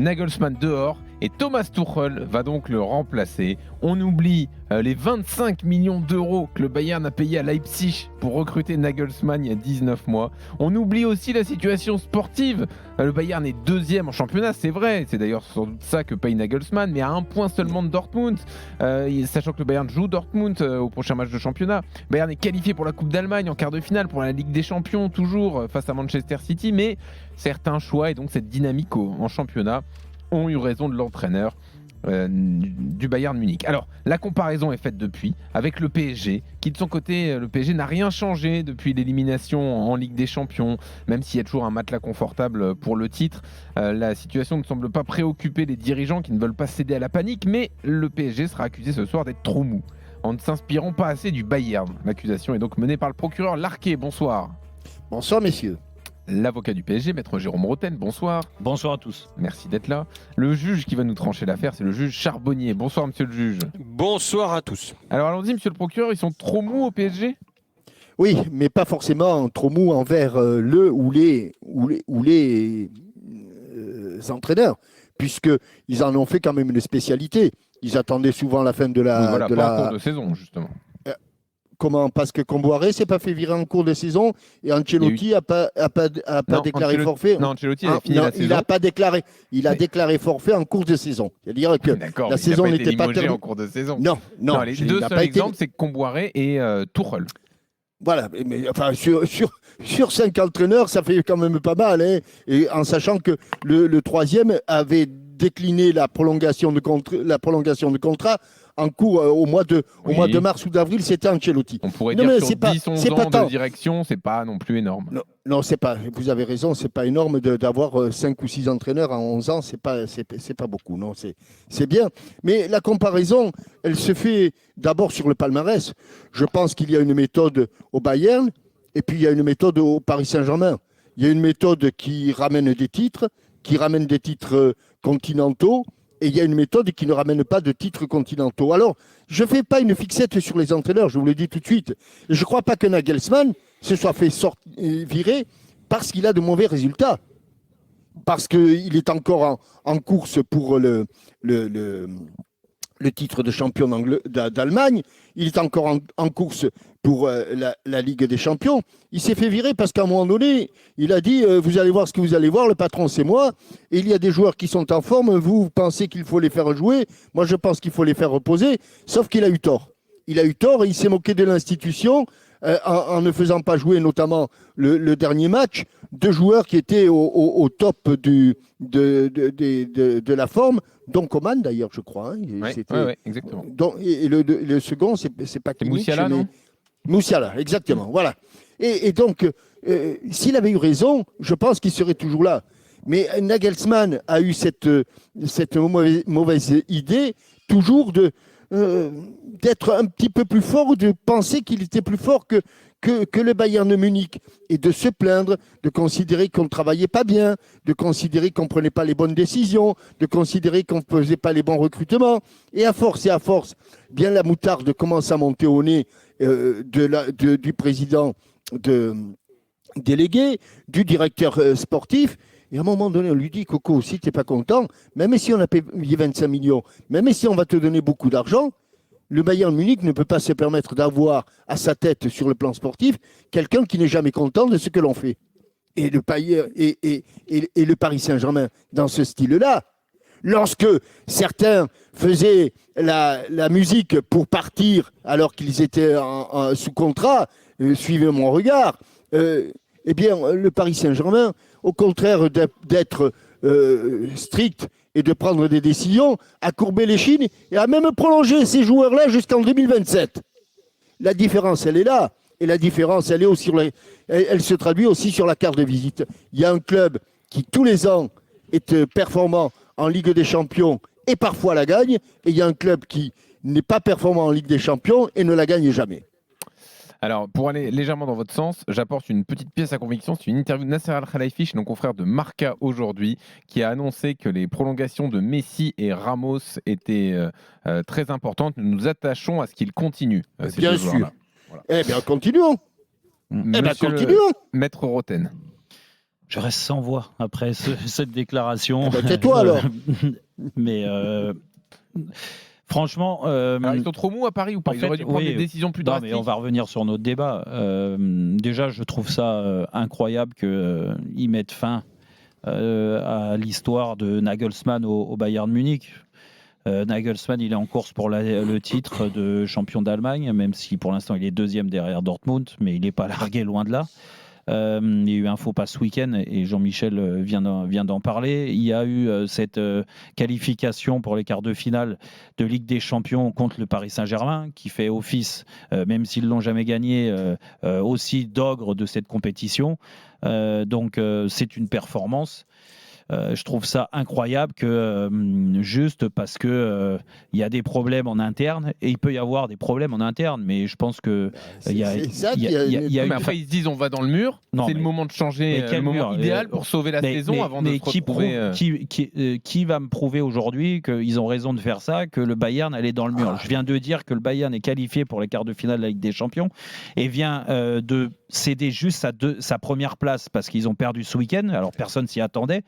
Nagelsmann dehors et Thomas Tuchel va donc le remplacer. On oublie les 25 millions d'euros que le Bayern a payé à Leipzig pour recruter Nagelsmann il y a 19 mois. On oublie aussi la situation sportive. Le Bayern est deuxième en championnat, c'est vrai. C'est d'ailleurs sans doute ça que paye Nagelsmann, mais à un point seulement de Dortmund. Sachant que le Bayern joue Dortmund au prochain match de championnat. Le Bayern est qualifié pour la Coupe d'Allemagne en quart de finale, pour la Ligue des Champions, toujours face à Manchester City. Mais certains choix et donc cette dynamique en championnat ont eu raison de l'entraîneur du Bayern Munich. Alors, la comparaison est faite depuis avec le PSG, qui de son côté, le PSG n'a rien changé depuis l'élimination en Ligue des Champions, même s'il y a toujours un matelas confortable pour le titre. La situation ne semble pas préoccuper les dirigeants qui ne veulent pas céder à la panique, mais le PSG sera accusé ce soir d'être trop mou, en ne s'inspirant pas assez du Bayern. L'accusation est donc menée par le procureur Larquet. Bonsoir. Bonsoir messieurs. L'avocat du PSG, maître Jérôme Roten, bonsoir. Bonsoir à tous. Merci d'être là. Le juge qui va nous trancher l'affaire, c'est le juge Charbonnier. Bonsoir, monsieur le juge. Bonsoir à tous. Alors allons-y, monsieur le procureur, ils sont trop mous au PSG ? Oui, mais pas forcément trop mou envers le ou les entraîneurs, puisqu'ils en ont fait quand même une spécialité. Ils attendaient souvent la fin de la... Oui, voilà, pas en cours de saison, justement. Comment ? Parce que Comboiré s'est pas fait virer en cours de saison et Ancelotti n'a pas déclaré forfait. Non, Ancelotti a fini la saison. Il n'a pas déclaré. Il a déclaré forfait en cours de saison. C'est-à-dire que la saison n'était pas terminée en cours de saison. Non. Les deux seuls exemples, c'est Comboiré et Tuchel. Voilà, mais enfin, sur 5 entraîneurs, ça fait quand même pas mal. Hein, et en sachant que le troisième avait décliné la prolongation de contrat en cours au mois de mars ou d'avril, c'était Ancelotti. On pourrait dire que sur 10-11 ans de direction, c'est pas non plus énorme. Non, c'est pas. Vous avez raison, c'est pas énorme d'avoir 5 ou 6 entraîneurs en 11 ans, c'est pas beaucoup. Non, c'est bien. Mais la comparaison, elle se fait d'abord sur le palmarès. Je pense qu'il y a une méthode au Bayern et puis il y a une méthode au Paris Saint-Germain. Il y a une méthode qui ramène des titres, continentaux. Et il y a une méthode qui ne ramène pas de titres continentaux. Alors, je ne fais pas une fixette sur les entraîneurs, je vous le dis tout de suite. Et je ne crois pas que Nagelsmann se soit fait virer parce qu'il a de mauvais résultats. Parce qu'il est encore en course pour le titre de champion d'Allemagne. Il est encore en course pour la Ligue des Champions. Il s'est fait virer parce qu'à un moment donné, il a dit vous allez voir ce que vous allez voir, le patron c'est moi. Et il y a des joueurs qui sont en forme, vous pensez qu'il faut les faire jouer, moi je pense qu'il faut les faire reposer, sauf qu'il a eu tort. Il a eu tort et il s'est moqué de l'institution en ne faisant pas jouer notamment le dernier match, 2 joueurs qui étaient au top de la forme, dont Coman d'ailleurs, je crois. Hein. Oui, exactement. Et le second, c'est pas Kimmich, Moussiala, non ? Moussiala, exactement. Voilà. Et donc, s'il avait eu raison, je pense qu'il serait toujours là. Mais Nagelsmann a eu cette mauvaise idée, toujours d'être un petit peu plus fort, de penser qu'il était plus fort que le Bayern Munich et de se plaindre, de considérer qu'on ne travaillait pas bien, de considérer qu'on ne prenait pas les bonnes décisions, de considérer qu'on ne faisait pas les bons recrutements. Et à force, bien la moutarde commence à monter au nez du président délégué, du directeur sportif. Et à un moment donné, on lui dit, Coco, si tu n'es pas content, même si on a payé 25 millions, même si on va te donner beaucoup d'argent, le Bayern Munich ne peut pas se permettre d'avoir à sa tête sur le plan sportif quelqu'un qui n'est jamais content de ce que l'on fait. Et le Paris Saint-Germain, dans ce style-là, lorsque certains faisaient la musique pour partir alors qu'ils étaient sous contrat, suivez mon regard, eh bien, le Paris Saint-Germain, au contraire d'être strict et de prendre des décisions, a courbé les chines et a même prolongé ces joueurs-là jusqu'en 2027. La différence, elle est là. Et la différence, elle se traduit aussi sur la carte de visite. Il y a un club qui, tous les ans, est performant en Ligue des Champions et parfois la gagne. Et il y a un club qui n'est pas performant en Ligue des Champions et ne la gagne jamais. Alors, pour aller légèrement dans votre sens, j'apporte une petite pièce à conviction. C'est une interview de Nasser Al-Khelaifi, nos confrères de Marca aujourd'hui, qui a annoncé que les prolongations de Messi et Ramos étaient très importantes. Nous nous attachons à ce qu'ils continuent. Bien sûr. Voilà. Eh bien, continuons. Monsieur continuons. Maître Roten. Je reste sans voix après cette déclaration. Tais-toi alors. Mais franchement, Alors, ils sont trop mous à Paris ou pas? Ils auraient dû prendre des décisions plus drastiques. Mais on va revenir sur notre débat. Déjà, je trouve ça incroyable qu'ils mettent fin à l'histoire de Nagelsmann au Bayern Munich. Nagelsmann, il est en course pour le titre de champion d'Allemagne, même si pour l'instant il est deuxième derrière Dortmund, mais il n'est pas largué, loin de là. Il y a eu un faux pas ce week-end et Jean-Michel vient d'en parler. Il y a eu cette qualification pour les quarts de finale de Ligue des Champions contre le Paris Saint-Germain, qui fait office, même s'ils ne l'ont jamais gagné, aussi d'ogre de cette compétition. Donc c'est une performance. Je trouve ça incroyable que juste parce que il y a des problèmes en interne, et il peut y avoir des problèmes en interne, mais je pense que Mais après ils se disent on va dans le mur, c'est le moment de changer, le moment idéal pour sauver la saison avant de se retrouver. Qui va me prouver aujourd'hui qu'ils ont raison de faire ça, que le Bayern allait dans le mur? Je viens de dire que le Bayern est qualifié pour les quarts de finale de la Ligue des Champions et vient de céder juste sa première place parce qu'ils ont perdu ce week-end. Alors personne s'y attendait.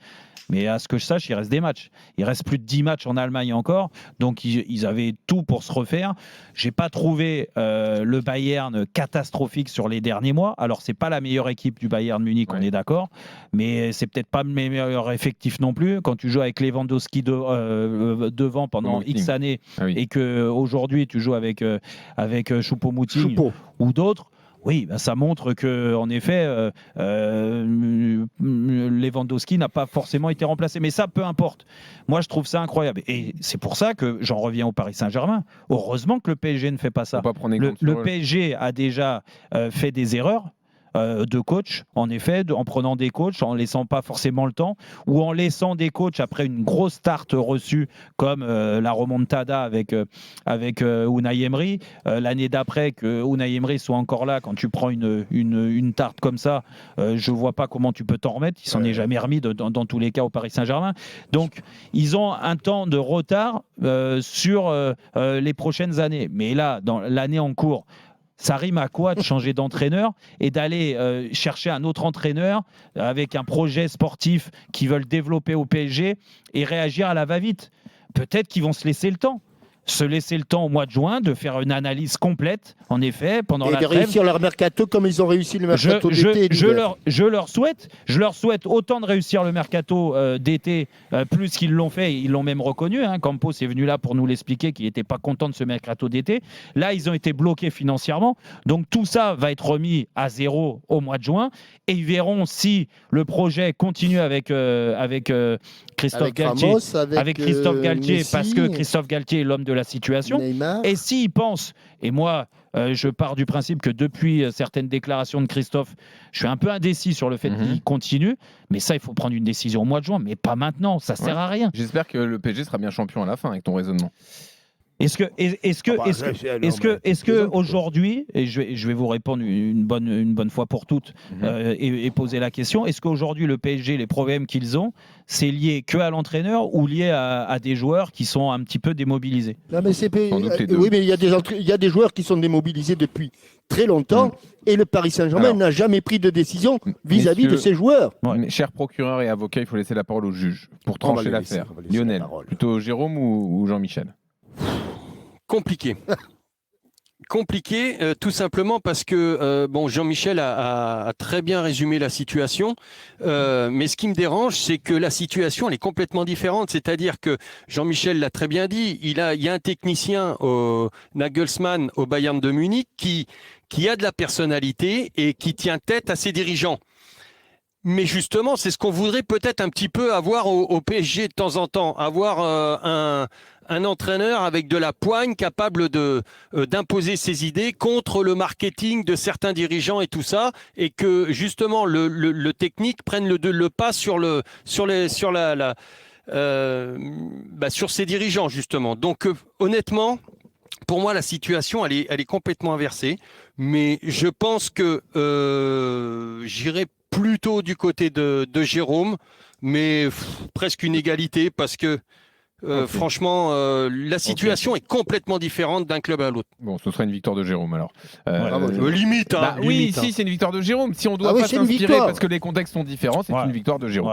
Mais à ce que je sache, il reste des matchs. Il reste plus de 10 matchs en Allemagne encore. Donc, ils avaient tout pour se refaire. Je n'ai pas trouvé le Bayern catastrophique sur les derniers mois. Alors, ce n'est pas la meilleure équipe du Bayern Munich, on est d'accord. Mais ce n'est peut-être pas le meilleur effectif non plus. Quand tu joues avec Lewandowski devant pendant X années et qu'aujourd'hui, tu joues avec Choupo-Moting ou d'autres, oui, ben ça montre que, en effet, Lewandowski n'a pas forcément été remplacé. Mais ça, peu importe. Moi, je trouve ça incroyable. Et c'est pour ça que j'en reviens au Paris Saint-Germain. Heureusement que le PSG ne fait pas ça. Le PSG a déjà fait des erreurs de coach, en effet, en prenant des coachs, en laissant pas forcément le temps, ou en laissant des coachs après une grosse start reçue, comme la remontada avec Unai Emery. L'année d'après, que Unai Emery soit encore là, quand tu prends une tarte comme ça, je vois pas comment tu peux t'en remettre. Il s'en est jamais remis dans tous les cas au Paris Saint-Germain. Donc, ils ont un temps de retard sur les prochaines années. Mais là, dans l'année en cours, ça rime à quoi de changer d'entraîneur et d'aller chercher un autre entraîneur avec un projet sportif qu'ils veulent développer au PSG et réagir à la va-vite? Peut-être qu'ils vont se laisser le temps. Au mois de juin, de faire une analyse complète, en effet, pendant la trêve. Et de réussir leur mercato comme ils ont réussi le mercato d'été. Je leur souhaite autant de réussir le mercato d'été, plus qu'ils l'ont fait. Ils l'ont même reconnu. Campos est venu là pour nous l'expliquer, qu'il n'était pas content de ce mercato d'été. Là, ils ont été bloqués financièrement. Donc, tout ça va être remis à zéro au mois de juin. Et ils verront si le projet continue avec Christophe Galtier. Avec Christophe Galtier, parce que Christophe Galtier est l'homme de la situation. Neymar. Et s'ils pensent, et moi, je pars du principe que depuis certaines déclarations de Christophe, je suis un peu indécis sur le fait qu'il continue, mais ça, il faut prendre une décision au mois de juin, mais pas maintenant, ça sert à rien. J'espère que le PSG sera bien champion à la fin avec ton raisonnement. Est-ce que aujourd'hui, et je vais vous répondre une bonne fois pour toutes et poser la question, est-ce qu'aujourd'hui le PSG, les problèmes qu'ils ont, c'est lié que à l'entraîneur ou lié à des joueurs qui sont un petit peu démobilisés? Non, mais oui, mais il y a des joueurs qui sont démobilisés depuis très longtemps et le Paris Saint-Germain n'a jamais pris de décision vis-à-vis de ses joueurs. Ouais. Chers procureurs et avocats, il faut laisser la parole au juge pour trancher l'affaire. Lionel, plutôt Jérôme ou Jean-Michel? Compliqué, tout simplement parce que Jean-Michel a très bien résumé la situation, mais ce qui me dérange, c'est que la situation elle est complètement différente. C'est-à-dire que Jean-Michel l'a très bien dit, il y a un technicien Nagelsmann au Bayern de Munich qui a de la personnalité et qui tient tête à ses dirigeants. Mais justement, c'est ce qu'on voudrait peut-être un petit peu avoir au PSG de temps en temps, avoir un entraîneur avec de la poigne capable d'imposer ses idées contre le marketing de certains dirigeants et tout ça, et que justement le technique prenne le pas sur ses dirigeants justement. Donc honnêtement, pour moi la situation elle est complètement inversée, mais je pense que j'irai plutôt du côté de Jérôme, mais presque une égalité parce que Franchement, la situation est complètement différente d'un club à l'autre. Bon, ce sera une victoire de Jérôme alors. Limite. Oui, si c'est une victoire de Jérôme. Si on doit pas s'inspirer parce que les contextes sont différents, c'est une victoire de Jérôme.